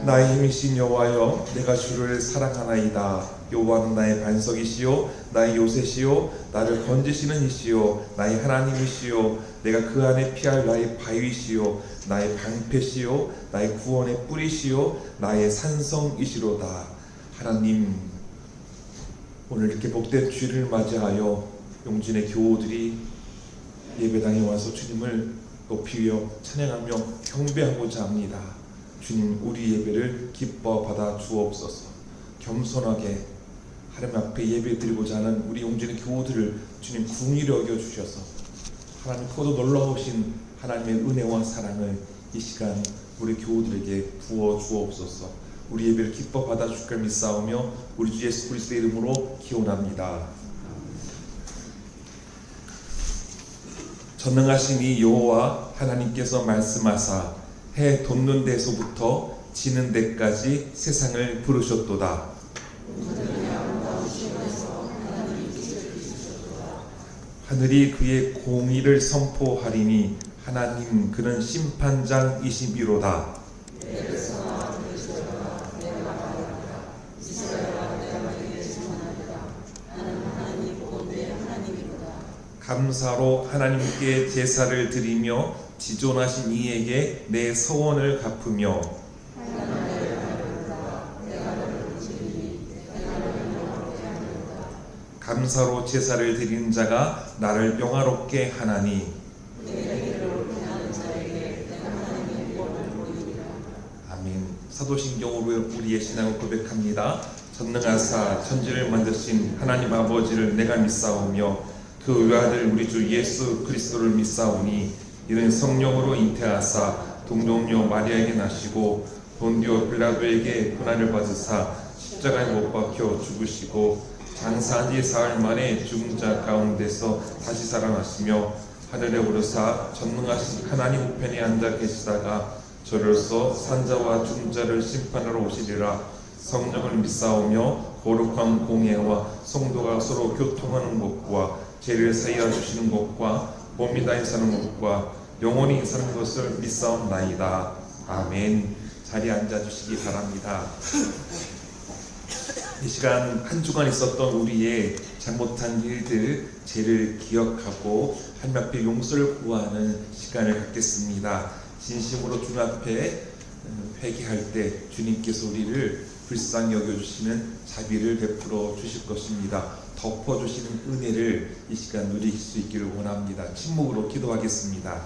나의 힘이신 여호와여, 내가 주를 사랑하나이다. 여호와는 나의 반석이시요 나의 요새시요 나를 건지시는 이시요 나의 하나님이시요 내가 그 안에 피할 나의 바위시요 나의 방패시요 나의 구원의 뿌리시요 나의 산성이시로다. 하나님, 오늘 이렇게 복된 주일을 맞이하여 용진의 교우들이 예배당에 와서 주님을 높이며 찬양하며 경배하고자 합니다. 주님, 우리 예배를 기뻐 받아 주옵소서. 겸손하게 하나님 앞에 예배 드리고자 하는 우리 용진의 교우들을 주님 긍휼히 여겨 주셔서 하나님 크고도 놀라우신 하나님의 은혜와 사랑을 이 시간 우리 교우들에게 부어 주옵소서. 우리 예배를 기뻐 받아 주실 믿사오며 우리 주 예수 그리스도의 이름으로 기원합니다. 전능하신 이 여호와 하나님께서 말씀하사 해 돋는 데서부터 지는 데까지 세상을 부르셨도다. 하늘이 그의 공의를 선포하리니 하나님 그는 심판장이시미로다. 감사로 하나님께 제사를 드리며 지존하신 이에게 내 서원을 갚으며 감사로 제사를 드리는 자가 나를 영화롭게 하나니 아멘. 사도신경으로 우리의 신앙을 고백합니다. 전능하사 천지를 만드신 하나님 아버지를 내가 믿사오며 그 외아들 우리 주 예수 그리스도를 믿사오니 이는 성령으로 잉태하사 동정녀 마리아에게 나시고 본디오 빌라도에게 고난을 받으사 십자가에 못 박혀 죽으시고 장사한 지 사흘 만에 죽은 자 가운데서 다시 살아나시며 하늘에 오르사 전능하신 하나님 우편에 앉아 계시다가 저로서 산자와 죽은 자를 심판하러 오시리라. 성령을 믿사오며 거룩한 공예와 성도가 서로 교통하는 것과 죄를 사하여 주시는 것과 몸이 다해 사는 것과 영원히 사는 것을 믿사옵나이다. 아멘. 자리에 앉아주시기 바랍니다. 이 시간 한 주간 있었던 우리의 잘못한 일들, 죄를 기억하고 하나님 앞에 용서를 구하는 시간을 갖겠습니다. 진심으로 주님 앞에 회개할 때 주님께서 우리를 불쌍히 여겨주시는 자비를 베풀어 주실 것입니다. 덮어주시는 은혜를 이 시간 누릴 수 있기를 원합니다. 침묵으로 기도하겠습니다.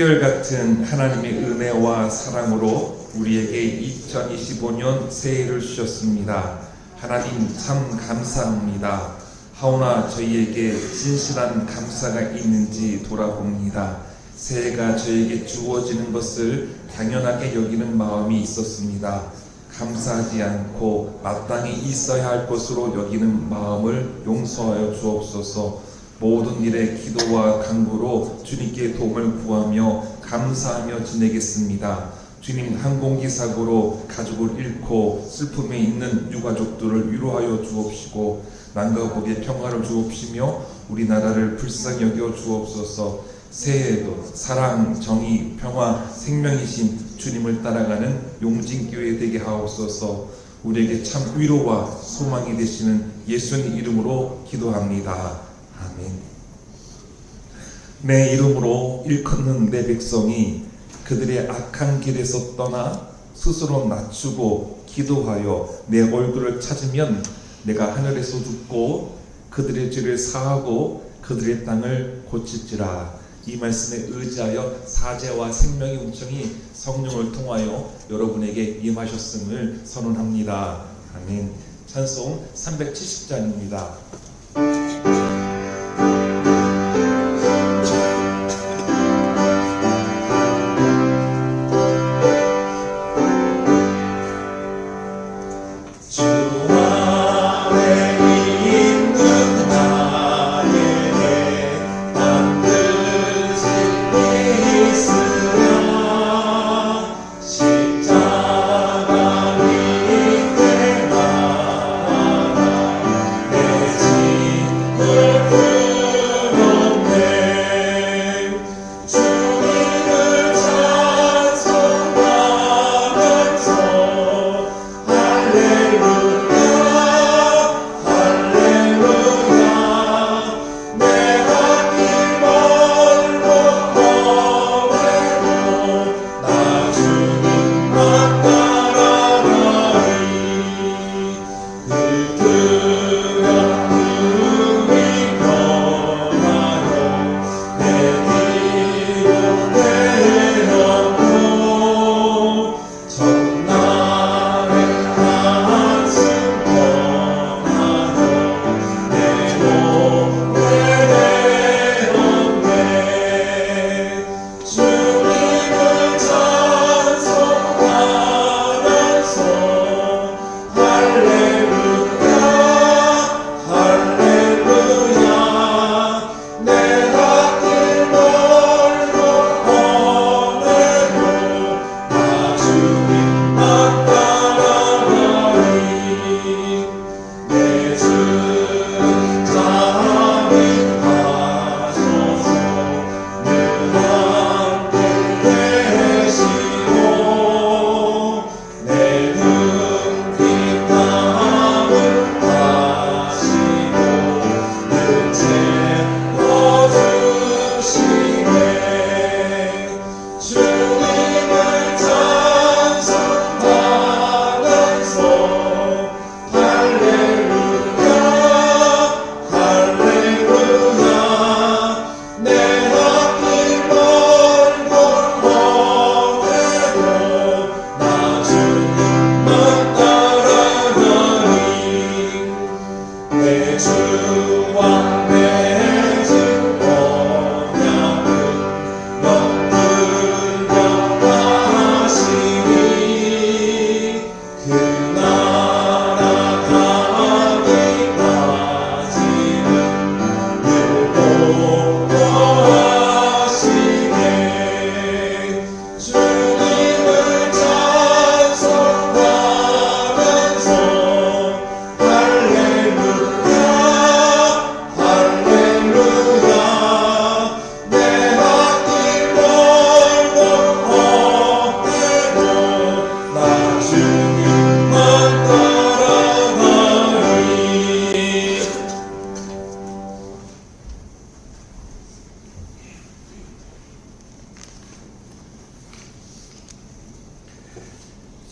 한결같은 하나님의 은혜와 사랑으로 우리에게 2025년 새해를 주셨습니다. 하나님 참 감사합니다. 하오나 저희에게 진실한 감사가 있는지 돌아봅니다. 새해가 저에게 주어지는 것을 당연하게 여기는 마음이 있었습니다. 감사하지 않고 마땅히 있어야 할 것으로 여기는 마음을 용서하여 주옵소서. 모든 일에 기도와 간구로 주님께 도움을 구하며 감사하며 지내겠습니다. 주님, 항공기 사고로 가족을 잃고 슬픔에 있는 유가족들을 위로하여 주옵시고 남과 북에 평화를 주옵시며 우리나라를 불쌍히 여겨 주옵소서. 새해에도 사랑, 정의, 평화, 생명이신 주님을 따라가는 용진교회 되게 하옵소서. 우리에게 참 위로와 소망이 되시는 예수님 이름으로 기도합니다. 아멘. 내 이름으로 일컫는 내 백성이 그들의 악한 길에서 떠나 스스로 낮추고 기도하여 내 얼굴을 찾으면 내가 하늘에서 듣고 그들의 죄를 사하고 그들의 땅을 고칠지라. 이 말씀에 의지하여 사제와 생명의 음성이 성령을 통하여 여러분에게 임하셨음을 선언합니다. 아멘. 찬송 370장입니다.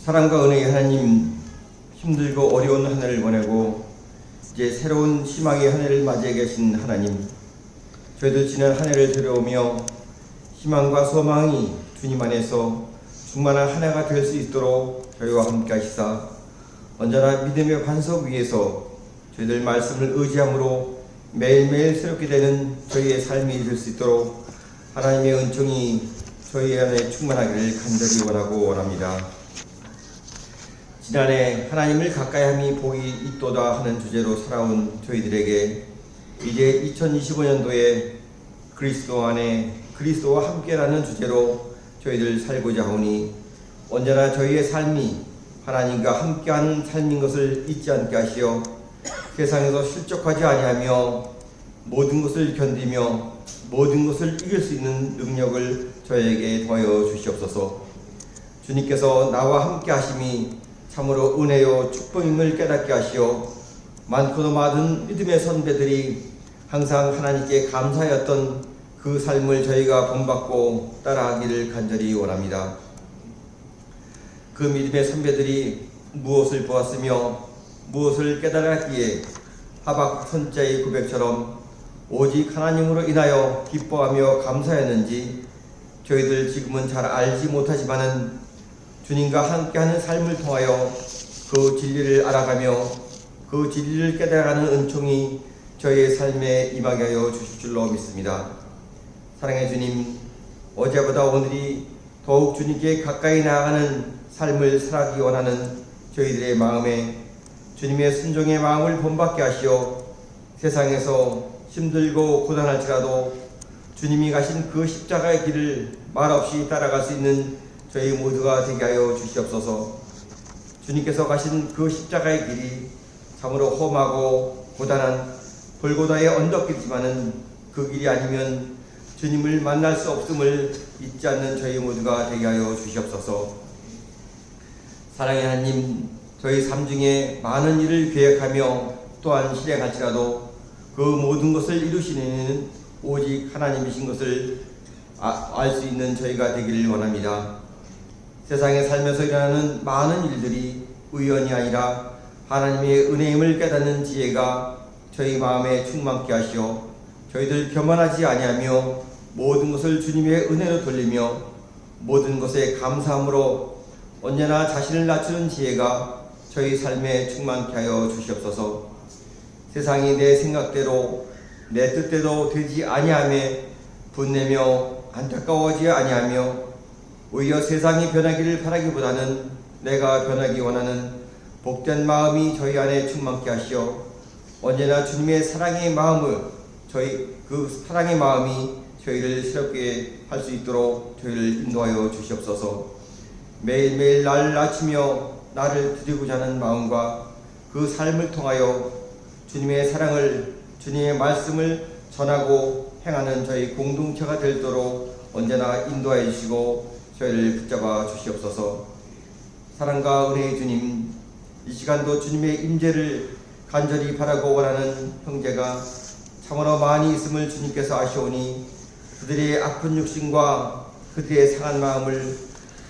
사랑과 은혜의 하나님, 힘들고 어려운 한 해를 보내고 이제 새로운 희망의 한 해를 맞이해 계신 하나님, 저희들 지난 한 해를 들여오며 희망과 소망이 주님 안에서 충만한 한 해가 될 수 있도록 저희와 함께 하시사 언제나 믿음의 반석 위에서 저희들 말씀을 의지함으로 매일매일 새롭게 되는 저희의 삶이 될 수 있도록 하나님의 은총이 저희 안에 충만하기를 간절히 원하고 원합니다. 지난해 하나님을 가까이함이 복이 있도다 하는 주제로 살아온 저희들에게 이제 2025년도에 그리스도 안에 그리스도와 함께라는 주제로 저희들 살고자 하오니 언제나 저희의 삶이 하나님과 함께하는 삶인 것을 잊지 않게 하시어 세상에서 실족하지 아니하며 모든 것을 견디며 모든 것을 이길 수 있는 능력을 저에게 더하여 주시옵소서. 주님께서 나와 함께 하심이 참으로 은혜요 축복임을 깨닫게 하시어 많고도 많은 믿음의 선배들이 항상 하나님께 감사하였던 그 삶을 저희가 본받고 따라하기를 간절히 원합니다. 그 믿음의 선배들이 무엇을 보았으며 무엇을 깨달았기에 하박국 선자의 고백처럼 오직 하나님으로 인하여 기뻐하며 감사했는지 저희들 지금은 잘 알지 못하지만은 주님과 함께하는 삶을 통하여 그 진리를 알아가며 그 진리를 깨달아가는 은총이 저희의 삶에 임하게 하여 주실 줄로 믿습니다. 사랑의 주님, 어제보다 오늘이 더욱 주님께 가까이 나아가는 삶을 살아가기 원하는 저희들의 마음에 주님의 순종의 마음을 본받게 하시어 세상에서 힘들고 고단할지라도 주님이 가신 그 십자가의 길을 말없이 따라갈 수 있는 저희 모두가 되게 하여 주시옵소서. 주님께서 가신 그 십자가의 길이 참으로 험하고 고단한 골고다의 언덕길이지만은 그 길이 아니면 주님을 만날 수 없음을 잊지 않는 저희 모두가 되게 하여 주시옵소서. 사랑의 하나님, 저희 삶 중에 많은 일을 계획하며 또한 실행할지라도 그 모든 것을 이루시는 이는 오직 하나님이신 것을 알 수 있는 저희가 되기를 원합니다. 세상에 살면서 일어나는 많은 일들이 우연이 아니라 하나님의 은혜임을 깨닫는 지혜가 저희 마음에 충만케 하시어 저희들 교만하지 아니하며 모든 것을 주님의 은혜로 돌리며 모든 것에 감사함으로 언제나 자신을 낮추는 지혜가 저희 삶에 충만케 하여 주시옵소서. 세상이 내 생각대로 내 뜻대로 되지 아니하며 분내며 안타까워하지 아니하며 오히려 세상이 변하기를 바라기보다는 내가 변하기 원하는 복된 마음이 저희 안에 충만케 하시어 언제나 주님의 사랑의 마음을 그 사랑의 마음이 저희를 새롭게 할 수 있도록 저희를 인도하여 주시옵소서. 매일매일 나를 낮추며 나를 드리고자 하는 마음과 그 삶을 통하여 주님의 사랑을 주님의 말씀을 전하고 행하는 저희 공동체가 되도록 언제나 인도하여 주시고 저희를 붙잡아 주시옵소서. 사랑과 은혜의 주님, 이 시간도 주님의 임재를 간절히 바라고 원하는 형제가 참으로 많이 있음을 주님께서 아시오니 그들의 아픈 육신과 그들의 상한 마음을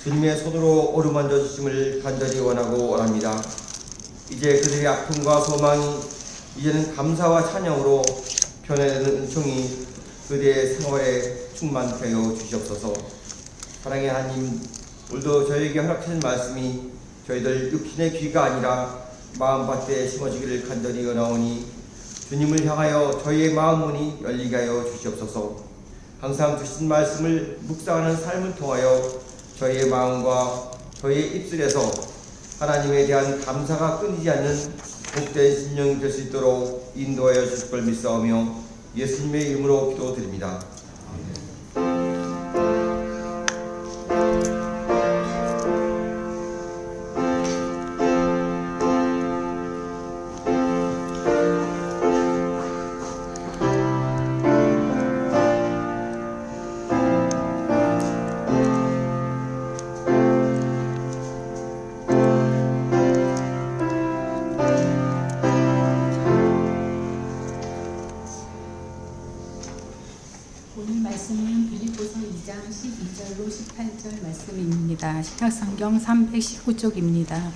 주님의 손으로 어루만져 주심을 간절히 원하고 원합니다. 이제 그들의 아픔과 소망이 이제는 감사와 찬양으로 변해되는 은총이 그들의 생활에 충만케 하여 주시옵소서. 사랑의 하나님, 오늘도 저희에게 허락하신 말씀이 저희들 육신의 귀가 아니라 마음밭에 심어지기를 간절히 원하오니 주님을 향하여 저희의 마음 문이 열리게 하여 주시옵소서. 항상 주신 말씀을 묵상하는 삶을 통하여 저희의 마음과 저희의 입술에서 하나님에 대한 감사가 끊이지 않는 복된 심령이 될 수 있도록 인도하여 주실 걸 믿사오며 예수님의 이름으로 기도드립니다. 오늘 말씀은 빌립보서 2장 12절로 18절 말씀입니다. 신약성경 319쪽입니다.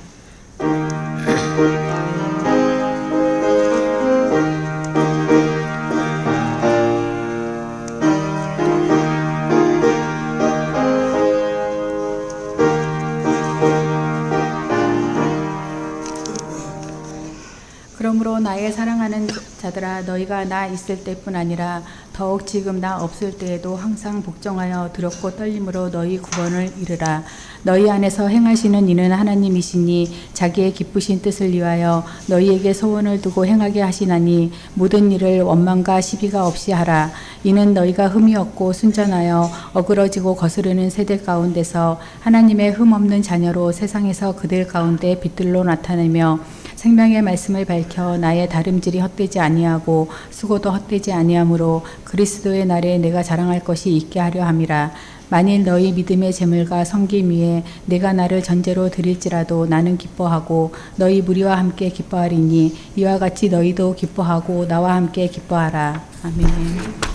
그러므로 나의 사랑하는 자들아, 너희가 나 있을 때뿐 아니라 더욱 지금 나 없을 때에도 항상 복종하여 두렵고 떨림으로 너희 구원을 이르라. 너희 안에서 행하시는 이는 하나님이시니 자기의 기쁘신 뜻을 위하여 너희에게 소원을 두고 행하게 하시나니 모든 일을 원망과 시비가 없이 하라. 이는 너희가 흠이 없고 순전하여 어그러지고 거스르는 세대 가운데서 하나님의 흠 없는 자녀로 세상에서 그들 가운데 빛들로 나타내며 생명의 말씀을 밝혀 나의 다름질이 헛되지 아니하고 수고도 헛되지 아니하므로 그리스도의 날에 내가 자랑할 것이 있게 하려 함이라. 만일 너희 믿음의 재물과 섬김 위에 내가 나를 전제로 드릴지라도 나는 기뻐하고 너희 무리와 함께 기뻐하리니 이와 같이 너희도 기뻐하고 나와 함께 기뻐하라. 아멘.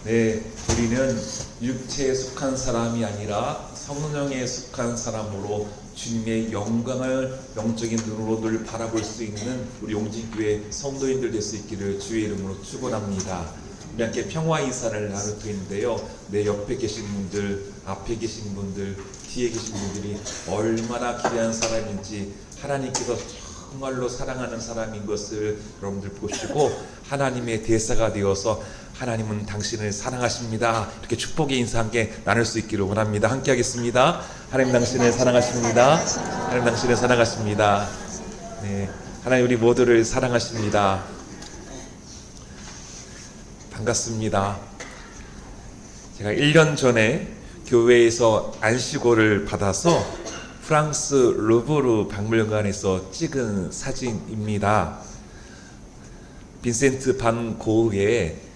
네, 우리는 육체에 속한 사람이 아니라 성령에 속한 사람으로 주님의 영광을 영적인 눈으로 늘 바라볼 수 있는 우리 용진교회 성도인들 될 수 있기를 주의 이름으로 축원합니다. 우리 함께 평화 인사를 나누고 있는데요. 내 옆에 계신 분들, 앞에 계신 분들, 뒤에 계신 분들이 얼마나 귀한 사람인지 하나님께서 정말로 사랑하는 사람인 것을 여러분들 보시고 하나님의 대사가 되어서 하나님은 당신을 사랑하십니다. 이렇게 축복의 인사 함께 나눌 수 있기를 원합니다. 함께 하겠습니다. 하나님 당신을 사랑하십니다. 하나님 당신을 사랑하십니다. 네, 하나님 우리 모두를 사랑하십니다. 반갑습니다. 제가 1년 전에 교회에서 안식오를 받아서 프랑스 루브르 박물관에서 찍은 사진입니다. 빈센트 반 고흐의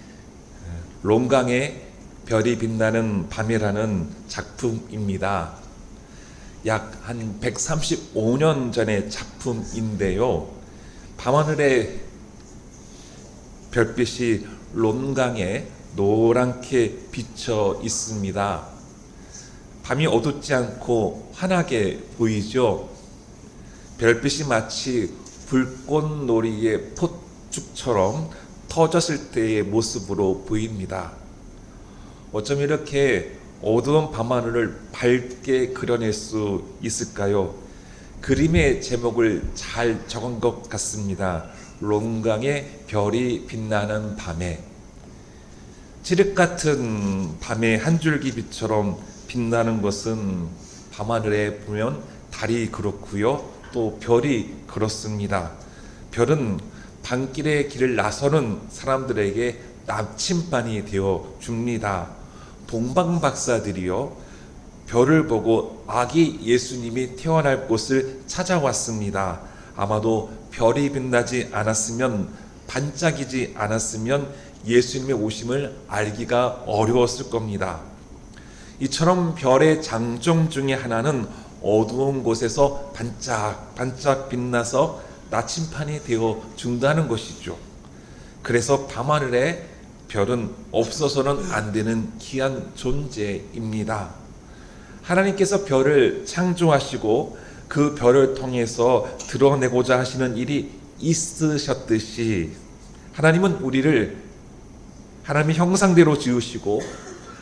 롱강의 별이 빛나는 밤이라는 작품입니다. 약 한 135년 전의 작품인데요. 밤하늘의 별빛이 롱강에 노랗게 비쳐 있습니다. 밤이 어둡지 않고 환하게 보이죠. 별빛이 마치 불꽃놀이의 폭죽처럼 터졌을 때의 모습으로 보입니다. 어쩜 이렇게 어두운 밤하늘을 밝게 그려낼 수 있을까요? 그림의 제목을 잘 적은 것 같습니다. 롱강의 별이 빛나는 밤에. 칠흑 같은 밤의 한 줄기 빛처럼 빛나는 것은 밤하늘에 보면 달이 그렇고요, 또 별이 그렇습니다. 별은 밤길의 길을 나서는 사람들에게 나침반이 되어 줍니다. 동방 박사들이요, 별을 보고 아기 예수님이 태어날 곳을 찾아왔습니다. 아마도 별이 빛나지 않았으면, 반짝이지 않았으면 예수님의 오심을 알기가 어려웠을 겁니다. 이처럼 별의 장점 중에 하나는 어두운 곳에서 반짝반짝 빛나서 나침반이 되어 준다는 것이죠. 그래서 밤하늘에 별은 없어서는 안 되는 귀한 존재입니다. 하나님께서 별을 창조하시고 그 별을 통해서 드러내고자 하시는 일이 있으셨듯이 하나님은 우리를 하나님의 형상대로 지으시고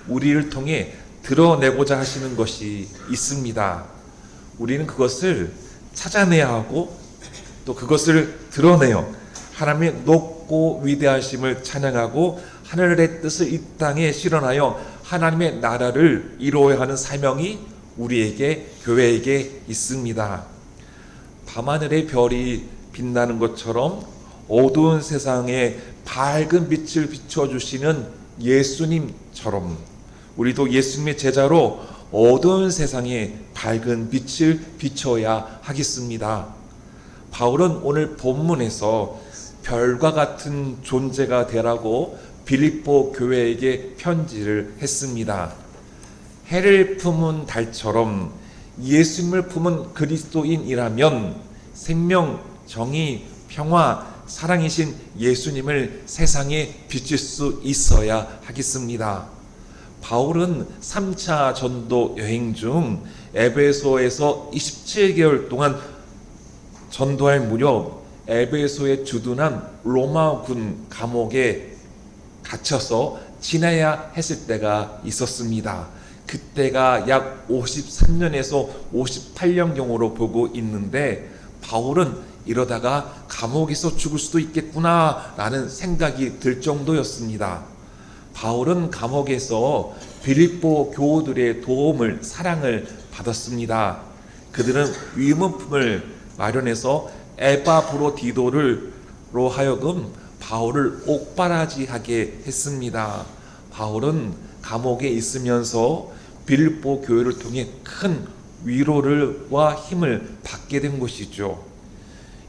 우리를 통해 드러내고자 하시는 것이 있습니다. 우리는 그것을 찾아내야 하고 또 그것을 드러내어 하나님의 높고 위대하심을 찬양하고 하늘의 뜻을 이 땅에 실현하여 하나님의 나라를 이루어야 하는 사명이 우리에게, 교회에게 있습니다. 밤하늘의 별이 빛나는 것처럼 어두운 세상에 밝은 빛을 비춰주시는 예수님처럼 우리도 예수님의 제자로 어두운 세상에 밝은 빛을 비춰야 하겠습니다. 바울은 오늘 본문에서 별과 같은 존재가 되라고 빌립보 교회에게 편지를 했습니다. 해를 품은 달처럼 예수님을 품은 그리스도인이라면 생명, 정의, 평화, 사랑이신 예수님을 세상에 비칠 수 있어야 하겠습니다. 바울은 3차 전도 여행 중 에베소에서 27개월 동안 전도할 무렵 에베소에 주둔한 로마군 감옥에 갇혀서 지내야 했을 때가 있었습니다. 그때가 약 53년에서 58년경으로 보고 있는데 바울은 이러다가 감옥에서 죽을 수도 있겠구나 라는 생각이 들 정도였습니다. 바울은 감옥에서 빌립보 교우들의 도움을, 사랑을 받았습니다. 그들은 위문품을 마련해서 에바브로디도로 하여금 바울을 옥바라지하게 했습니다. 바울은 감옥에 있으면서 빌립보 교회를 통해 큰 위로와 힘을 받게 된 것이죠.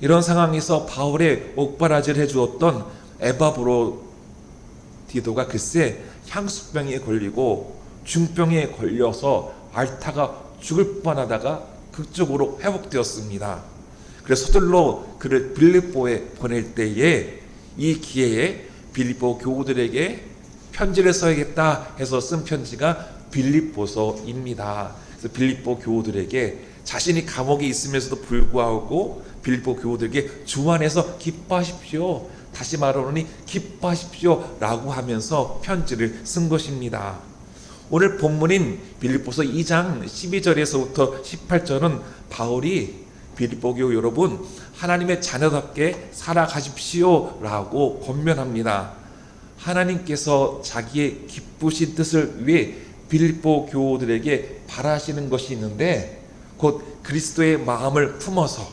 이런 상황에서 바울의 옥바라지를 해주었던 에바브로디도가 글쎄 향수병에 걸리고 중병에 걸려서 앓다가 죽을 뻔하다가 극적으로 회복되었습니다. 그래서 서둘러 그를 빌립보에 보낼 때에 이 기회에 빌립보 교우들에게 편지를 써야겠다 해서 쓴 편지가 빌립보서입니다. 그래서 빌립보 교우들에게 자신이 감옥에 있으면서도 불구하고 빌립보 교우들에게 주 안에서 기뻐하십시오, 다시 말하노니 기뻐하십시오 라고 하면서 편지를 쓴 것입니다. 오늘 본문인 빌립보서 2장 12절에서부터 18절은 바울이 빌립보 교우 여러분, 하나님의 자녀답게 살아가십시오 라고 권면합니다. 하나님께서 자기의 기쁘신 뜻을 위해 빌립보 교우들에게 바라시는 것이 있는데, 곧 그리스도의 마음을 품어서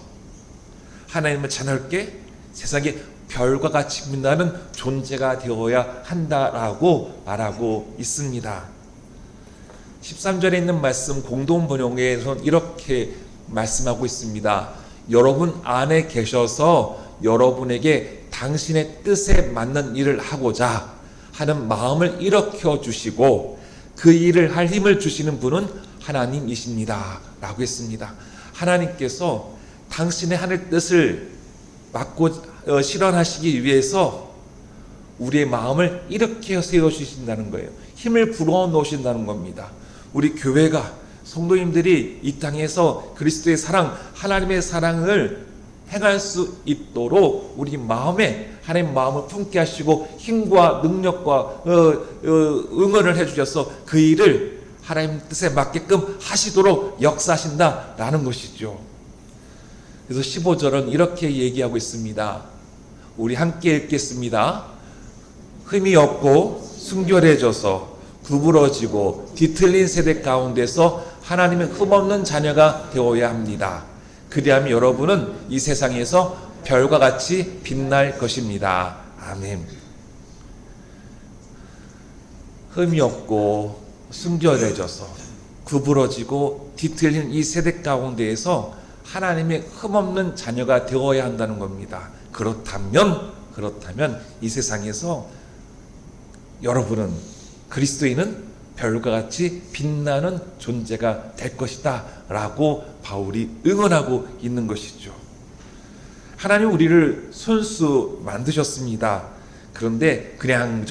하나님의 자녀답게 세상에 별과 같이 빛나는 존재가 되어야 한다라고 말하고 있습니다. 13절에 있는 말씀 공동 번역에서는 이렇게 말씀하고 있습니다. 여러분 안에 계셔서 여러분에게 당신의 뜻에 맞는 일을 하고자 하는 마음을 일으켜 주시고 그 일을 할 힘을 주시는 분은 하나님이십니다 라고 했습니다. 하나님께서 당신의 하늘 뜻을 맡고 실현하시기 위해서 우리의 마음을 일으켜 세워주신다는 거예요. 힘을 불어넣으신다는 겁니다. 우리 교회가, 성도님들이 이 땅에서 그리스도의 사랑, 하나님의 사랑을 행할 수 있도록 우리 마음에 하나님 마음을 품게 하시고 힘과 능력과 응원을 해주셔서 그 일을 하나님 뜻에 맞게끔 하시도록 역사하신다라는 것이죠. 그래서 15절은 이렇게 얘기하고 있습니다. 우리 함께 읽겠습니다. 흠이 없고 순결해져서 구부러지고 뒤틀린 세대 가운데서 하나님의 흠없는 자녀가 되어야 합니다. 그리하면 여러분은 이 세상에서 별과 같이 빛날 것입니다. 아멘. 흠이 없고 순결해져서 구부러지고 뒤틀린 이 세대 가운데에서 하나님의 흠없는 자녀가 되어야 한다는 겁니다. 그렇다면 이 세상에서 여러분은, 그리스도인은 별과 같이 빛나는 존재가 될 것이다 라고 바울이 응원하고 있는 것이죠. 하나님 우리를 손수 만드셨습니다. 그런데 그냥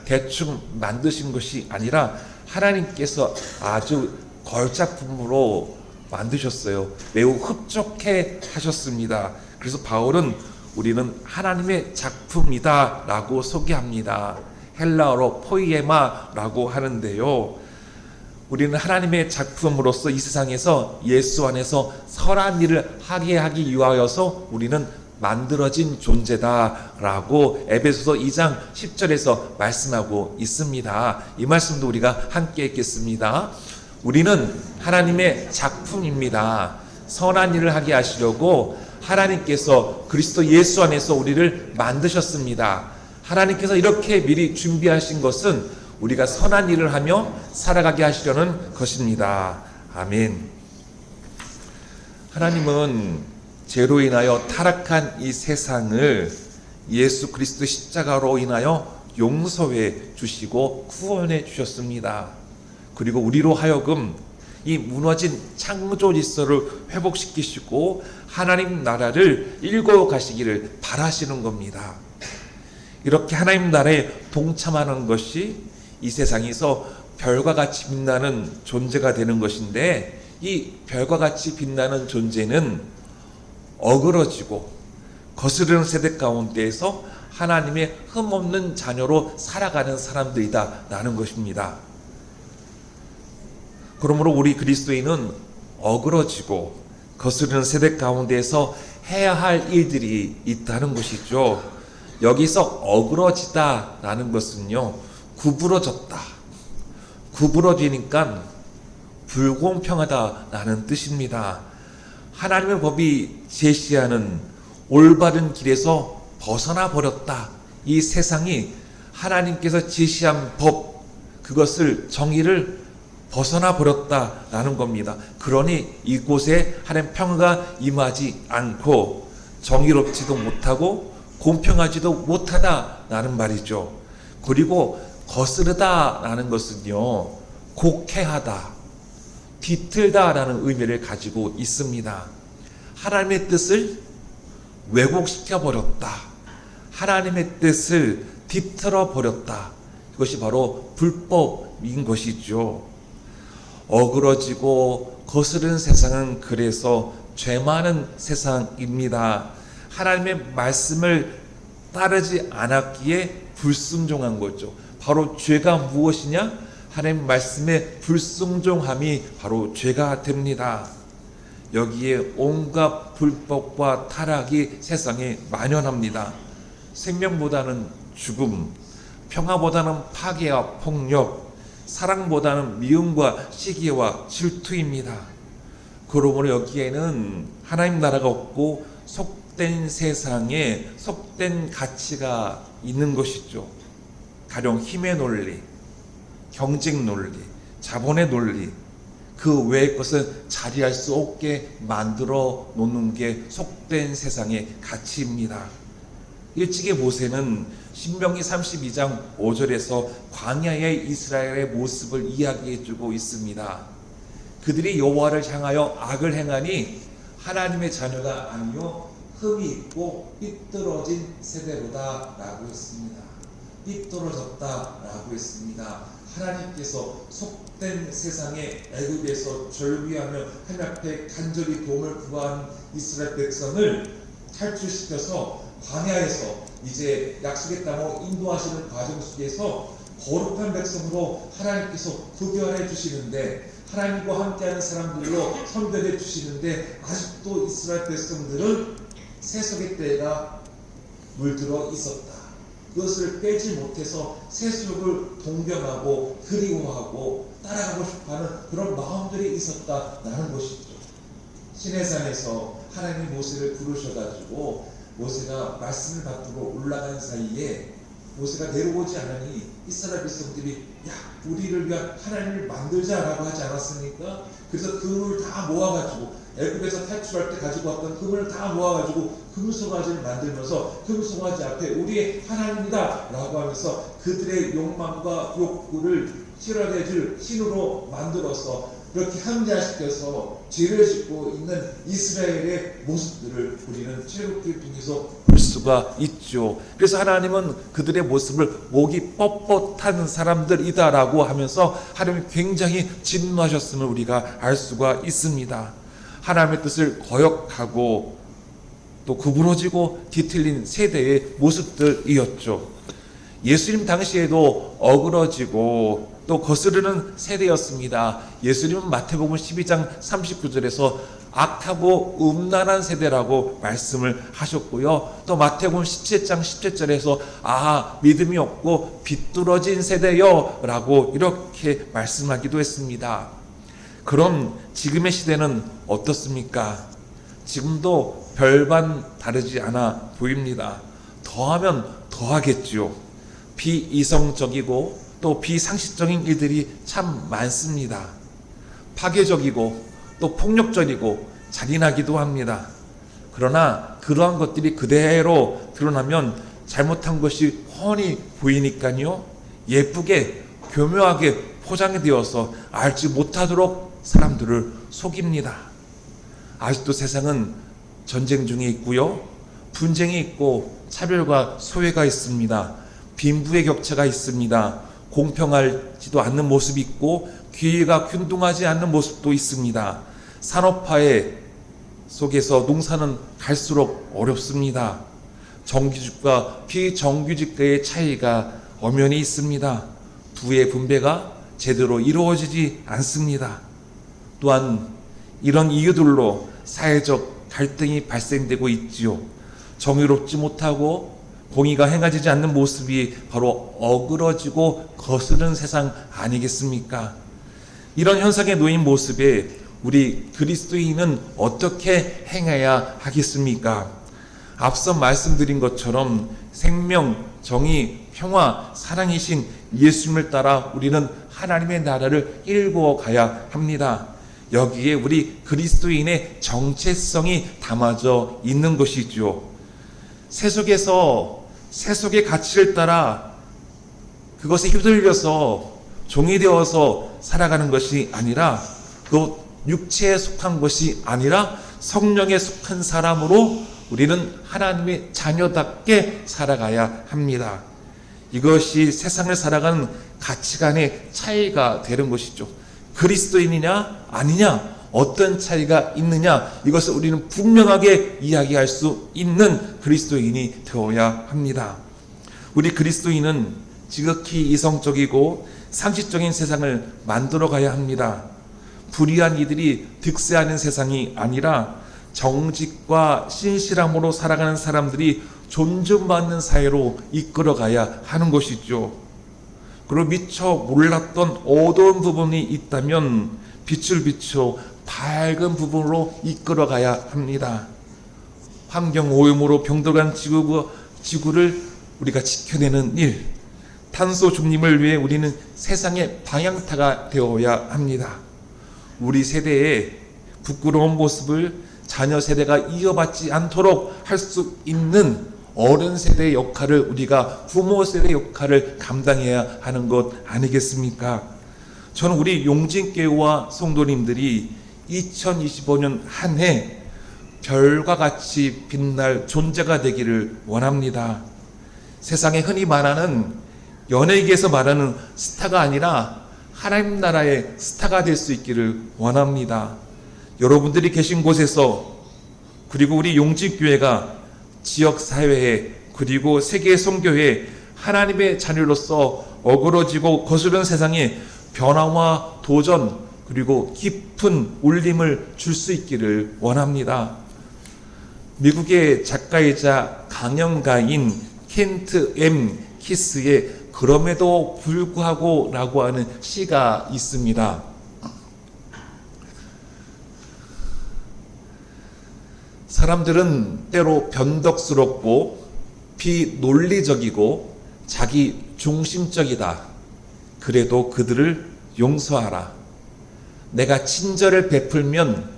대충 만드신 것이 아니라 하나님께서 아주 걸작품으로 만드셨어요. 매우 흡족해 하셨습니다. 그래서 바울은 우리는 하나님의 작품이다 라고 소개합니다. 헬라어로 포이에마라고 하는데요. 우리는 하나님의 작품으로서 이 세상에서 예수 안에서 선한 일을 하게 하기 위하여서 우리는 만들어진 존재다라고 에베소서 2장 10절에서 말씀하고 있습니다. 이 말씀도 우리가 함께 읽겠습니다. 우리는 하나님의 작품입니다. 선한 일을 하게 하시려고 하나님께서 그리스도 예수 안에서 우리를 만드셨습니다. 하나님께서 이렇게 미리 준비하신 것은 우리가 선한 일을 하며 살아가게 하시려는 것입니다. 아멘. 하나님은 죄로 인하여 타락한 이 세상을 예수 그리스도 십자가로 인하여 용서해 주시고 구원해 주셨습니다. 그리고 우리로 하여금 이 무너진 창조 질서를 회복시키시고 하나님 나라를 일궈 가시기를 바라시는 겁니다. 이렇게 하나님 나라에 동참하는 것이 이 세상에서 별과 같이 빛나는 존재가 되는 것인데, 이 별과 같이 빛나는 존재는 어그러지고 거스르는 세대 가운데에서 하나님의 흠없는 자녀로 살아가는 사람들이다 라는 것입니다. 그러므로 우리 그리스도인은 어그러지고 거스르는 세대 가운데에서 해야 할 일들이 있다는 것이죠. 여기서 어그러지다 라는 것은요, 구부러졌다, 구부러지니까 불공평하다 라는 뜻입니다. 하나님의 법이 제시하는 올바른 길에서 벗어나 버렸다. 이 세상이 하나님께서 제시한 법, 그것을, 정의를 벗어나 버렸다라는 겁니다. 그러니 이곳에 하나님 평화가 임하지 않고 정의롭지도 못하고 공평하지도 못하다라는 말이죠. 그리고 거스르다라는 것은요, 곡해하다, 뒤틀다라는 의미를 가지고 있습니다. 하나님의 뜻을 왜곡시켜 버렸다, 하나님의 뜻을 뒤틀어 버렸다, 그것이 바로 불법인 것이죠. 어그러지고 거스른 세상은 그래서 죄 많은 세상입니다. 하나님의 말씀을 따르지 않았기에 불순종한 거죠. 바로 죄가 무엇이냐? 하나님 말씀에 불순종함이 바로 죄가 됩니다. 여기에 온갖 불법과 타락이 세상에 만연합니다. 생명보다는 죽음, 평화보다는 파괴와 폭력, 사랑보다는 미움과 시기와 질투입니다. 그러므로 여기에는 하나님 나라가 없고 속된 세상에 속된 가치가 있는 것이죠. 가령 힘의 논리, 경쟁 논리, 자본의 논리, 그 외의 것은 자리할 수 없게 만들어 놓는 게 속된 세상의 가치입니다. 일찍의 모세는 신명기 32장 5절에서 광야의 이스라엘의 모습을 이야기해 주고 있습니다. 그들이 여호와를 향하여 악을 행하니 하나님의 자녀가 아니요 흠이 있고 삐뚤어진 세대로다 라고 했습니다. 삐뚤어졌다 라고 했습니다. 하나님께서 속된 세상에 애굽에서 절규하며 하나님 앞에 간절히 도움을 구하는 이스라엘 백성을 탈출시켜서 광야에서 이제 약속의 땅으로 인도하시는 과정 속에서 거룩한 백성으로 하나님께서 구별해 주시는데, 하나님과 함께하는 사람들로 선별해 주시는데, 아직도 이스라엘 백성들은 세속의 때가 물들어 있었다. 그것을 빼지 못해서 세속을 동경하고 그리워하고 따라가고 싶어하는 그런 마음들이 있었다라는 것이죠. 시내산에서 하나님이 모세를 부르셔가지고 모세가 말씀을 받들고 올라간 사이에 모세가 내려오지 않으니 이스라엘 백성들이 야, 우리를 위한 하나님을 만들자라고 하지 않았습니까? 그래서 금을 다 모아가지고 애굽에서 탈출할 때 가지고 왔던 금을 다 모아가지고 금송아지를 만들면서 금송아지 앞에 우리의 하나님이다 라고 하면서 그들의 욕망과 욕구를 실현해 줄 신으로 만들어서 그렇게 함대시켜서 죄를 짓고 있는 이스라엘의 모습들을 우리는 출애굽기를 통해서 볼 수가 있죠. 그래서 하나님은 그들의 모습을 목이 뻣뻣한 사람들이다라고 하면서 하나님이 굉장히 진노하셨음을 우리가 알 수가 있습니다. 하나님의 뜻을 거역하고 또 구부러지고 뒤틀린 세대의 모습들이었죠. 예수님 당시에도 어그러지고 또 거스르는 세대였습니다. 예수님은 마태복음 12장 39절에서 악하고 음란한 세대라고 말씀을 하셨고요. 또 마태복음 17장 17절에서 믿음이 없고 비뚤어진 세대요 라고 이렇게 말씀하기도 했습니다. 그럼 지금의 시대는 어떻습니까? 지금도 별반 다르지 않아 보입니다. 더하면 더하겠죠. 비이성적이고 또 비상식적인 일들이 참 많습니다. 파괴적이고 또 폭력적이고 잔인하기도 합니다. 그러나 그러한 것들이 그대로 드러나면 잘못한 것이 훤히 보이니까요. 예쁘게 교묘하게 포장이 되어서 알지 못하도록 사람들을 속입니다. 아직도 세상은 전쟁 중에 있고요. 분쟁이 있고 차별과 소외가 있습니다. 빈부의 격차가 있습니다. 공평하지도 않는 모습이 있고 기회가 균등하지 않는 모습도 있습니다. 산업화의 속에서 농사는 갈수록 어렵습니다. 정규직과 비정규직의 차이가 엄연히 있습니다. 부의 분배가 제대로 이루어지지 않습니다. 또한 이런 이유들로 사회적 갈등이 발생되고 있지요. 정의롭지 못하고 공의가 행해지지 않는 모습이 바로 어그러지고 거스른 세상 아니겠습니까? 이런 현상에 놓인 모습에 우리 그리스도인은 어떻게 행해야 하겠습니까? 앞서 말씀드린 것처럼 생명, 정의, 평화, 사랑이신 예수님을 따라 우리는 하나님의 나라를 일구어가야 합니다. 여기에 우리 그리스도인의 정체성이 담아져 있는 것이죠. 세속에서 세속의 가치를 따라 그것에 휘둘려서 종이 되어서 살아가는 것이 아니라, 그 육체에 속한 것이 아니라 성령에 속한 사람으로 우리는 하나님의 자녀답게 살아가야 합니다. 이것이 세상을 살아가는 가치관의 차이가 되는 것이죠. 그리스도인이냐 아니냐, 어떤 차이가 있느냐, 이것을 우리는 분명하게 이야기할 수 있는 그리스도인이 되어야 합니다. 우리 그리스도인은 지극히 이성적이고 상식적인 세상을 만들어 가야 합니다. 불의한 이들이 득세하는 세상이 아니라 정직과 신실함으로 살아가는 사람들이 존중받는 사회로 이끌어가야 하는 것이죠. 그리고 미처 몰랐던 어두운 부분이 있다면 빛을 비춰 밝은 부분으로 이끌어가야 합니다. 환경 오염으로 병들어간 지구를 우리가 지켜내는 일, 탄소 중립을 위해 우리는 세상의 방향타가 되어야 합니다. 우리 세대의 부끄러운 모습을 자녀 세대가 이어받지 않도록 할 수 있는 어른 세대의 역할을 우리가 부모 세대의 역할을 감당해야 하는 것 아니겠습니까? 저는 우리 용진교회와 성도님들이 2025년 한 해 별과 같이 빛날 존재가 되기를 원합니다. 세상에 흔히 말하는 연예계에서 말하는 스타가 아니라 하나님 나라의 스타가 될 수 있기를 원합니다. 여러분들이 계신 곳에서, 그리고 우리 용진교회가 지역사회에, 그리고 세계 선교회에 하나님의 자녀로서 어그러지고 거스른 세상에 변화와 도전, 그리고 깊은 울림을 줄 수 있기를 원합니다. 미국의 작가이자 강연가인 켄트 M. 키스의 그럼에도 불구하고 라고 하는 시가 있습니다. 사람들은 때로 변덕스럽고 비논리적이고 자기 중심적이다. 그래도 그들을 용서하라. 내가 친절을 베풀면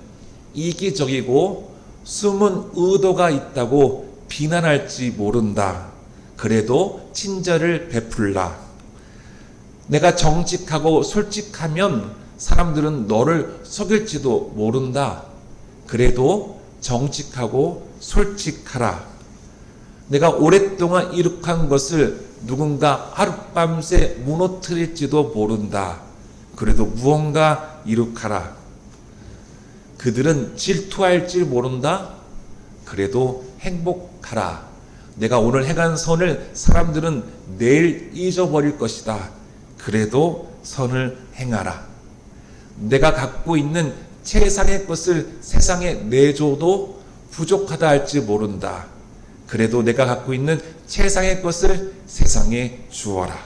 이기적이고 숨은 의도가 있다고 비난할지 모른다. 그래도 친절을 베풀라. 내가 정직하고 솔직하면 사람들은 너를 속일지도 모른다. 그래도 정직하고 솔직하라. 내가 오랫동안 이룩한 것을 누군가 하룻밤새 무너뜨릴지도 모른다. 그래도 무언가 이룩하라. 그들은 질투할지 모른다. 그래도 행복하라. 내가 오늘 행한 선을 사람들은 내일 잊어버릴 것이다. 그래도 선을 행하라. 내가 갖고 있는 세상의 것을 세상에 내줘도 부족하다 할지 모른다. 그래도 내가 갖고 있는 세상의 것을 세상에 주어라.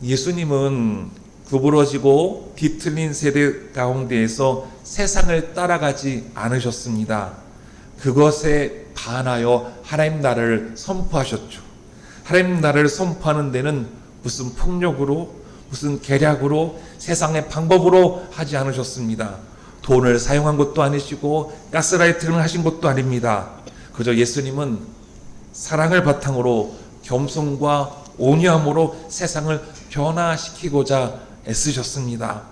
예수님은 구부러지고 뒤틀린 세대 가운데에서 세상을 따라가지 않으셨습니다. 그것에 반하여 하나님 나라를 선포하셨죠. 하나님 나라를 선포하는 데는 무슨 폭력으로, 무슨 계략으로, 세상의 방법으로 하지 않으셨습니다. 돈을 사용한 것도 아니시고 가스라이팅을 하신 것도 아닙니다. 그저 예수님은 사랑을 바탕으로 겸손과 온유함으로 세상을 변화시키고자 애쓰셨습니다.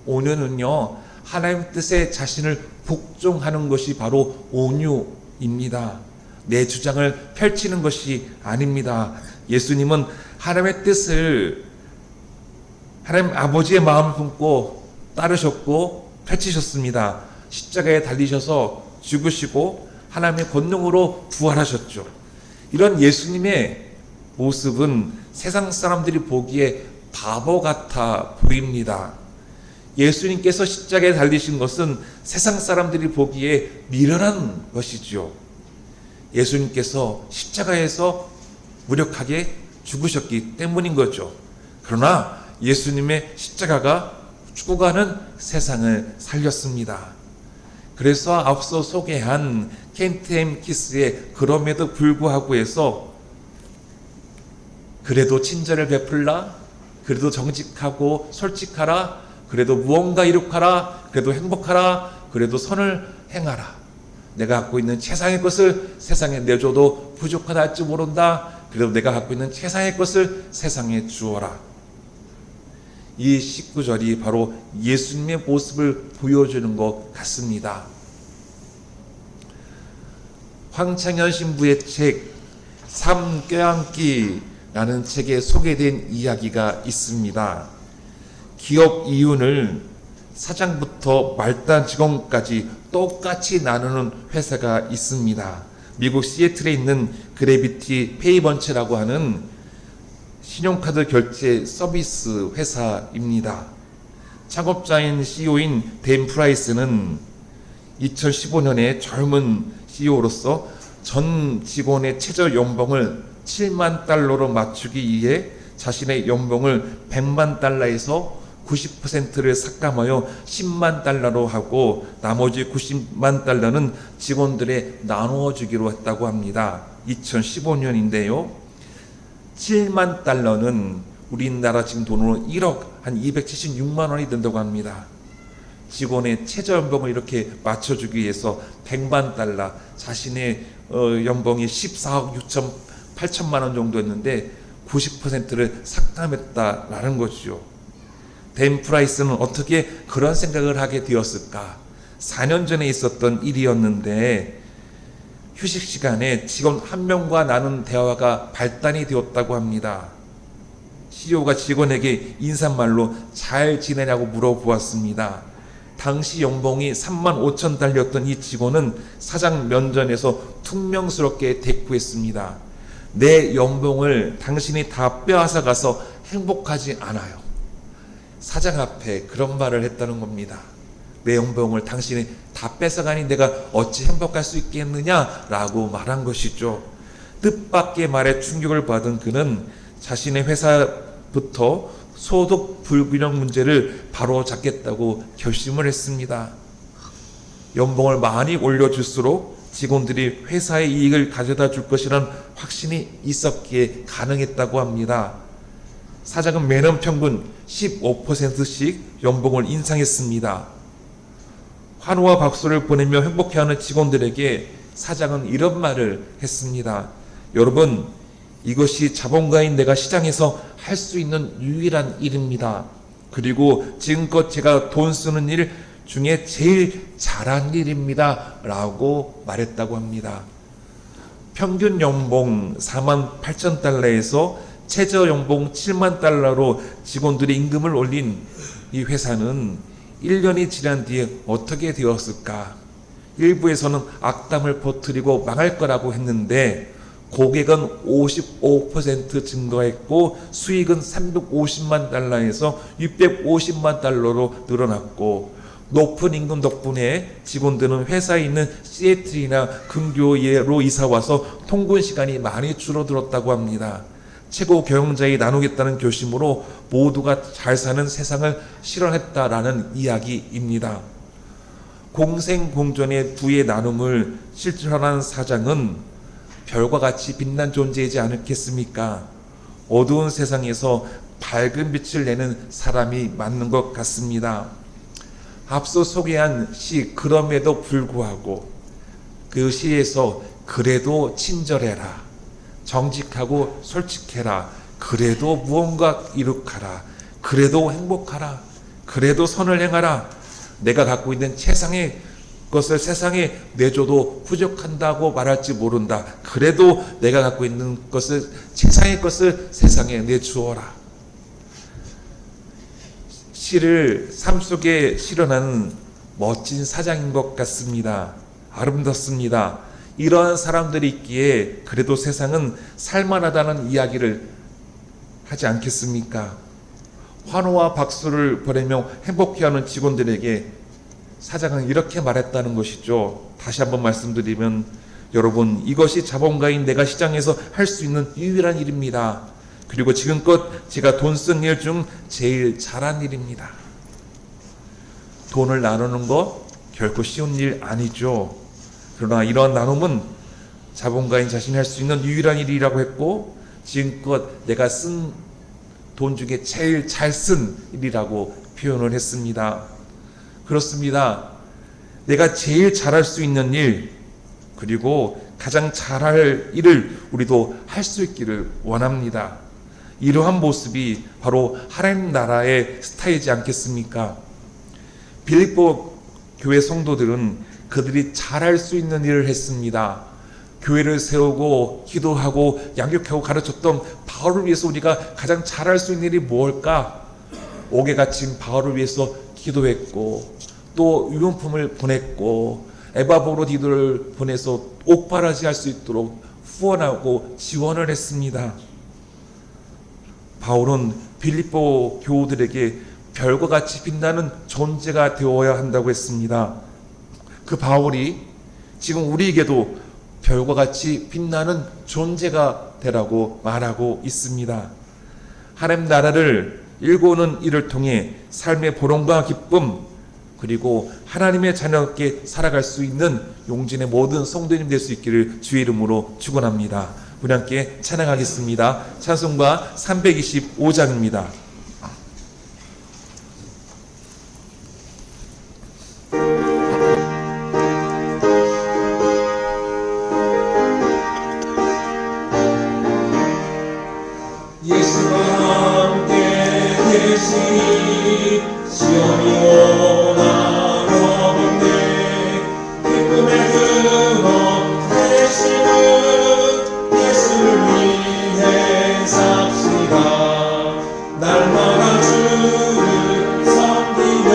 온유는요, 하나님 뜻에 자신을 복종하는 것이 바로 온유입니다. 내 주장을 펼치는 것이 아닙니다. 예수님은 하나님의 뜻을, 하나님 아버지의 마음을 품고 따르셨고 펼치셨습니다. 십자가에 달리셔서 죽으시고 하나님의 권능으로 부활하셨죠. 이런 예수님의 모습은 세상 사람들이 보기에 바보 같아 보입니다. 예수님께서 십자가에 달리신 것은 세상 사람들이 보기에 미련한 것이지요. 예수님께서 십자가에서 무력하게 죽으셨기 때문인 거죠. 그러나 예수님의 십자가가 죽어가는 세상을 살렸습니다. 그래서 앞서 소개한 켄트 M. 키스의 그럼에도 불구하고에서 그래도 친절을 베풀라, 그래도 정직하고 솔직하라, 그래도 무언가 이룩하라, 그래도 행복하라, 그래도 선을 행하라. 내가 갖고 있는 세상의 것을 세상에 내줘도 부족하다 할지 모른다. 그래도 내가 갖고 있는 세상의 것을 세상에 주어라. 이 19절이 바로 예수님의 모습을 보여주는 것 같습니다. 황창현 신부의 책 삶 껴안기라는 책에 소개된 이야기가 있습니다. 기업 이윤을 사장부터 말단 직원까지 똑같이 나누는 회사가 있습니다. 미국 시애틀에 있는 그래비티 페이번츠라고 하는 신용카드 결제 서비스 회사입니다. 창업자인 CEO인 댄 프라이스는 2015년에 젊은 CEO로서 전 직원의 최저 연봉을 7만 달러로 맞추기 위해 자신의 연봉을 100만 달러에서 90%를 삭감하여 10만 달러로 하고 나머지 90만 달러는 직원들에 나누어 주기로 했다고 합니다. 2015년인데요. 7만 달러는 우리나라 지금 돈으로 1억 한 276만 원이 된다고 합니다. 직원의 최저 연봉을 이렇게 맞춰주기 위해서 100만 달러, 자신의 연봉이 14억 8천만 원 정도였는데 90%를 삭감했다라는 것이죠. 댄 프라이스는 어떻게 그런 생각을 하게 되었을까? 4년 전에 있었던 일이었는데 휴식 시간에 직원 한 명과 나눈 대화가 발단이 되었다고 합니다. CEO가 직원에게 인사말로 잘 지내냐고 물어보았습니다. 당시 연봉이 3만 5천 달러였던 이 직원은 사장 면전에서 퉁명스럽게 대꾸했습니다. 내 연봉을 당신이 다 빼앗아 가서 행복하지 않아요. 사장 앞에 그런 말을 했다는 겁니다. 내 연봉을 당신이 다 뺏어가니 내가 어찌 행복할 수 있겠느냐라고 말한 것이죠. 뜻밖의 말에 충격을 받은 그는 자신의 회사부터 소득 불균형 문제를 바로잡겠다고 결심을 했습니다. 연봉을 많이 올려줄수록 직원들이 회사의 이익을 가져다 줄 것이라는 확신이 있었기에 가능했다고 합니다. 사장은 매년 평균 15%씩 연봉을 인상했습니다. 환호와 박수를 보내며 행복해하는 직원들에게 사장은 이런 말을 했습니다. 여러분, 이것이 자본가인 내가 시장에서 할 수 있는 유일한 일입니다. 그리고 지금껏 제가 돈 쓰는 일 중에 제일 잘한 일입니다. 라고 말했다고 합니다. 평균 연봉 4만 8천 달러에서 최저 연봉 7만 달러로 직원들의 임금을 올린 이 회사는 1년이 지난 뒤에 어떻게 되었을까? 일부에서는 악담을 퍼뜨리고 망할 거라고 했는데 고객은 55% 증가했고 수익은 350만 달러에서 650만 달러로 늘어났고 높은 임금 덕분에 직원들은 회사에 있는 시애틀이나 근교로 이사와서 통근 시간이 많이 줄어들었다고 합니다. 최고 경영자에 나누겠다는 결심으로 모두가 잘 사는 세상을 실현했다라는 이야기입니다. 공생공존의 부의 나눔을 실천한 사장은 별과 같이 빛난 존재이지 않겠습니까? 어두운 세상에서 밝은 빛을 내는 사람이 맞는 것 같습니다. 앞서 소개한 시 그럼에도 불구하고 그 시에서 그래도 친절해라, 정직하고 솔직해라, 그래도 무언가 이룩하라, 그래도 행복하라, 그래도 선을 행하라, 내가 갖고 있는 세상의 것을 세상에 내줘도 부족한다고 말할지 모른다. 그래도 내가 갖고 있는 것을 세상의 것을 세상에 내주어라. 시를 삶 속에 실현하는 멋진 사장인 것 같습니다. 아름답습니다. 이러한 사람들이 있기에 그래도 세상은 살만하다는 이야기를 하지 않겠습니까? 환호와 박수를 보내며 행복해하는 직원들에게 사장은 이렇게 말했다는 것이죠. 다시 한번 말씀드리면 여러분, 이것이 자본가인 내가 시장에서 할 수 있는 유일한 일입니다. 그리고 지금껏 제가 돈 쓴 일 중 제일 잘한 일입니다. 돈을 나누는 것 결코 쉬운 일 아니죠. 그러나 이러한 나눔은 자본가인 자신이 할 수 있는 유일한 일이라고 했고 지금껏 내가 쓴 돈 중에 제일 잘 쓴 일이라고 표현을 했습니다. 그렇습니다. 내가 제일 잘할 수 있는 일, 그리고 가장 잘할 일을 우리도 할 수 있기를 원합니다. 이러한 모습이 바로 하나님 나라의 스타일이지 않겠습니까? 빌립보 교회 성도들은 그들이 잘할 수 있는 일을 했습니다. 교회를 세우고 기도하고 양육하고 가르쳤던 바울을 위해서 우리가 가장 잘할 수 있는 일이 무엇일까? 옥에 갇힌 바울을 위해서 기도했고 또 유언품을 보냈고 에바브로디도를 보내서 옥바라지 할 수 있도록 후원하고 지원을 했습니다. 바울은 빌립보 교우들에게 별과 같이 빛나는 존재가 되어야 한다고 했습니다. 그 바울이 지금 우리에게도 별과 같이 빛나는 존재가 되라고 말하고 있습니다. 하나님 나라를 일구는 일을 통해 삶의 보람과 기쁨 그리고 하나님의 자녀답게 살아갈 수 있는 용진의 모든 성도님 될 수 있기를 주의 이름으로 축원합니다. 우리 함께 찬양하겠습니다. 찬송가 325장입니다. 예수와 함께 계시니 시온이 오나 여긴네 기쁨의 근원 되시는 예수를 위해 삽시다. 날마다 주를 섬기며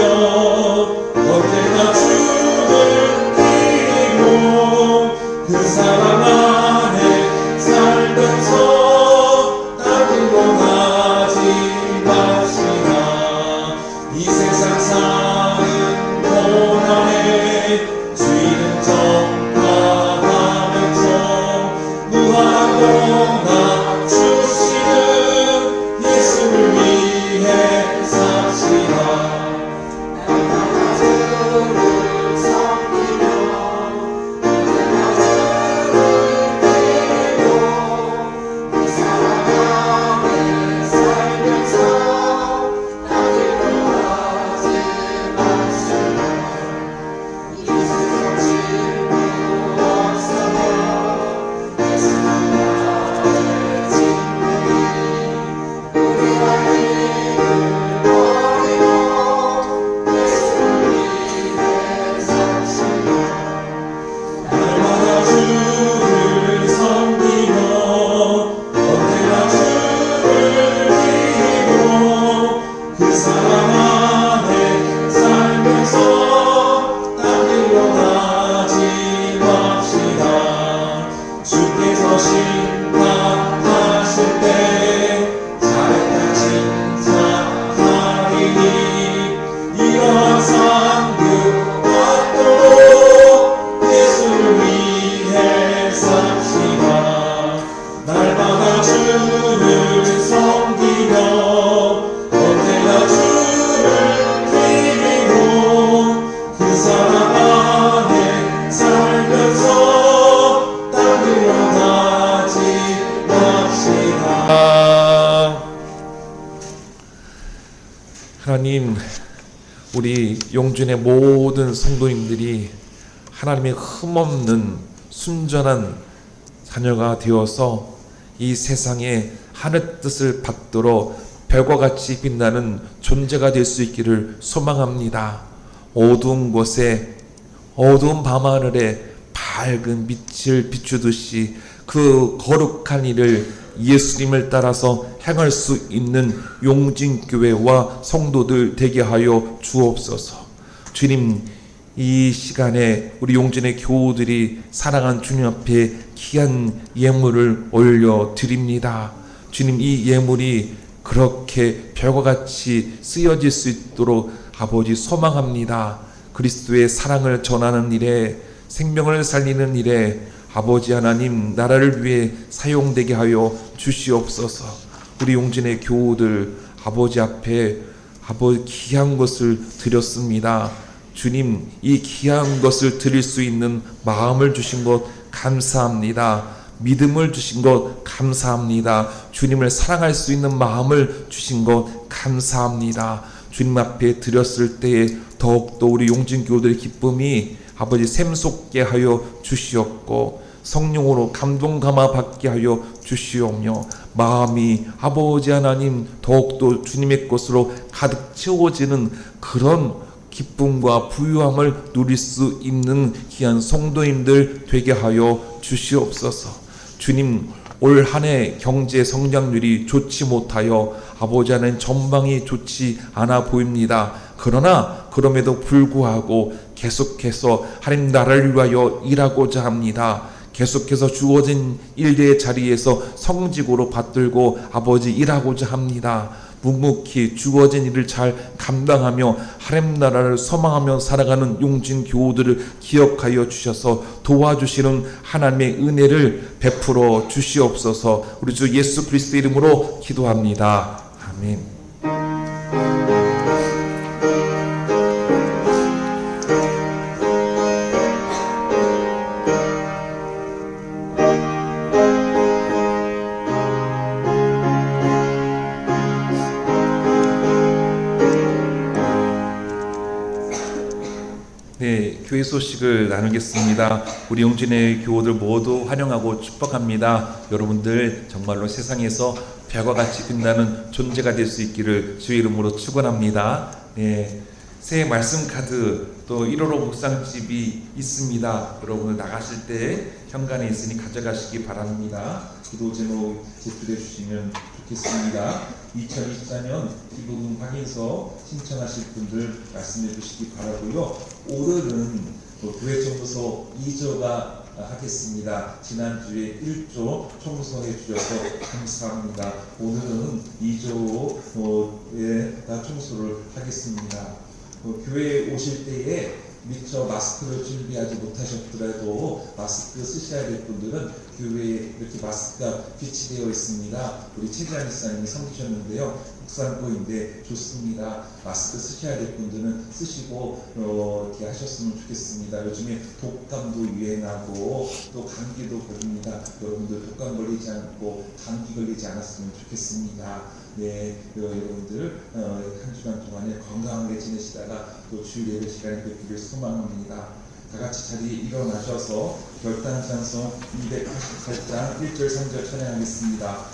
언제나 주를 기리고 그 사랑 안에 살면서 이 세상 사는 고난에 주의는 전파하면서 무한한 공감 주시는 예수를 위해 삽시다. 날마다 주를 섬기며 언제나 주를 드리고 그 사랑 안에 살면서 심판하실 때 잘했다 칭찬하리니 이러한 상급 받도록 예수를 위해 삽시다. 날마다 주를 섬기며 언제나 주를 기리고 그 사랑 안에 살면서 땅으로 하나님, 우리 용준의 모든 성도님들이 하나님의 흠없는 순전한 자녀가 되어서 이 세상에 하늘 뜻을 받들어 별과 같이 빛나는 존재가 될 수 있기를 소망합니다. 어두운 곳에 어두운 밤하늘에 밝은 빛을 비추듯이 그 거룩한 일을 예수님을 따라서 행할 수 있는 용진교회와 성도들 되게 하여 주옵소서. 주님, 이 시간에 우리 용진의 교우들이 사랑한 주님 앞에 귀한 예물을 올려드립니다. 주님, 이 예물이 그렇게 별과 같이 쓰여질 수 있도록 아버지 소망합니다. 그리스도의 사랑을 전하는 일에, 생명을 살리는 일에 아버지 하나님 나라를 위해 사용되게 하여 주시옵소서. 우리 용진의 교우들 아버지 앞에 아버지 귀한 것을 드렸습니다. 주님, 이 귀한 것을 드릴 수 있는 마음을 주신 것 감사합니다. 믿음을 주신 것 감사합니다. 주님을 사랑할 수 있는 마음을 주신 것 감사합니다. 주님 앞에 드렸을 때에 더욱더 우리 용진교우들의 기쁨이 아버지 샘솟게 하여 주시옵고 성령으로 감동 감화 받게 하여 주시오며 마음이 아버지 하나님 더욱더 주님의 것으로 가득 채워지는 그런 기쁨과 부유함을 누릴 수 있는 귀한 성도님들 되게 하여 주시옵소서. 주님, 올 한 해 경제 성장률이 좋지 못하여 아버지 하나님 전망이 좋지 않아 보입니다. 그러나 그럼에도 불구하고 계속해서 하나님 나라를 위하여 일하고자 합니다. 계속해서 주어진 일의 자리에서 성직으로 받들고 아버지 일하고자 합니다. 묵묵히 주어진 일을 잘 감당하며 하나님 나라를 소망하며 살아가는 용진 교우들을 기억하여 주셔서 도와주시는 하나님의 은혜를 베풀어 주시옵소서. 우리 주 예수 그리스도 이름으로 기도합니다. 아멘. 네, 교회 소식을 나누겠습니다. 우리 용진의 교우들 모두 환영하고 축복합니다. 여러분들 정말로 세상에서 별과 같이 빛나는 존재가 될 수 있기를 주의 이름으로 축원합니다. 네, 새해 말씀 카드 또 1호로 묵상집이 있습니다. 여러분들 나가실 때 현관에 있으니 가져가시기 바랍니다. 기도 제목 제출해 주시면 좋겠습니다. 2024년 기도금 확인서 신청하실 분들 말씀해 주시기 바라고요. 오늘은 교회 청소 2조가 하겠습니다. 지난주에 1조 청소해 주셔서 감사합니다. 오늘은 2조에 청소를 하겠습니다. 교회에 오실 때에 미처 마스크를 준비하지 못하셨더라도 마스크 쓰셔야 될 분들은 교회에 이렇게 마스크가 비치되어 있습니다. 우리 최지한 목사님이 섬기셨는데요. 국산고인데 좋습니다. 마스크 쓰셔야 될 분들은 쓰시고 이렇게 하셨으면 좋겠습니다. 요즘에 독감도 유행하고 또 감기도 걸립니다. 여러분들 독감 걸리지 않고 감기 걸리지 않았으면 좋겠습니다. 네, 여러분들 한 주간 동안에 건강하게 지내시다가 또 주일 예배 시간에 뵙기를 소망합니다. 다 같이 자리에 일어나셔서 결단찬송 288장 1절 3절 찬양하겠습니다.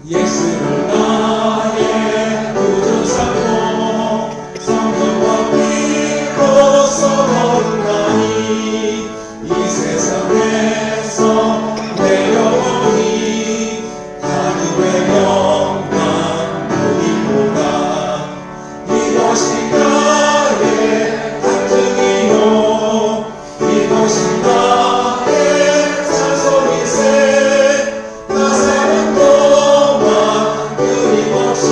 예수를 나의 구주 삼고 성령과 믿고서 걸으나니 이 세상에서 내 영혼이 하늘의 영광 누리보다 이것이 나의 간증이요 이것이 나의 찬송이세 나 사는 동안 끊임없이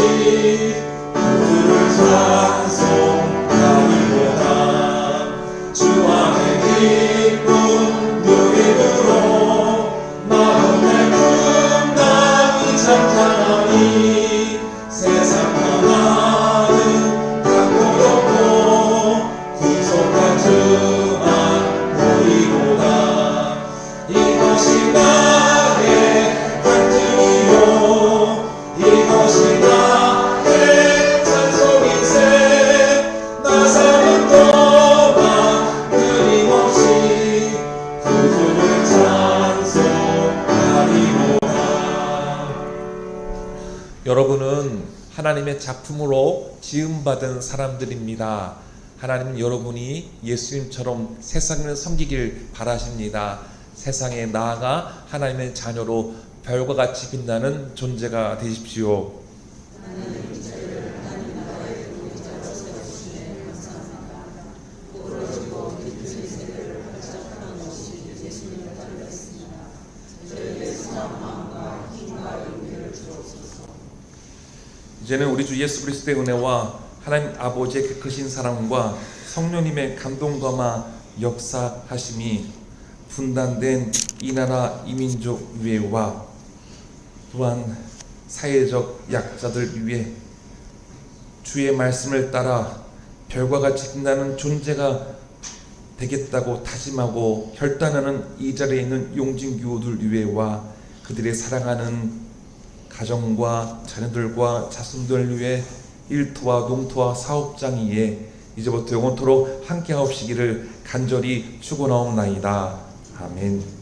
그들을 찬송하리로다 주 안에 기쁨 누리므로 마음의 분당이 잠잠하니 세상 하나는 강고롭고 구속한 주만 보이로다 이것이 나의 간증이요 이것이 나의 찬송이세 나 사는 동안 끊임없이 그들을 찬송하리로다. 여러분은 하나님의 작품으로 지음받은 사람들입니다. 하나님은 여러분이 예수님처럼 세상을 섬기길 바라십니다. 세상에 나아가 하나님의 자녀로 별과 같이 빛나는 존재가 되십시오. 이제는 우리 주 예수 그리스도의 은혜와 하나님 아버지의 그 크신 사랑과 성령님의 감동감화 역사하심이 분단된 이 나라 이 민족 위에와 또한 사회적 약자들 위에 주의 말씀을 따라 별과 같이 빛나는 존재가 되겠다고 다짐하고 결단하는 이 자리에 있는 용진교우들 위에와 그들의 사랑하는 가정과 자녀들과 자손들 위해 일터와 농토와 사업장 위에 이제부터 영원토록 함께 하옵시기를 간절히 축원하옵나이다. 아멘.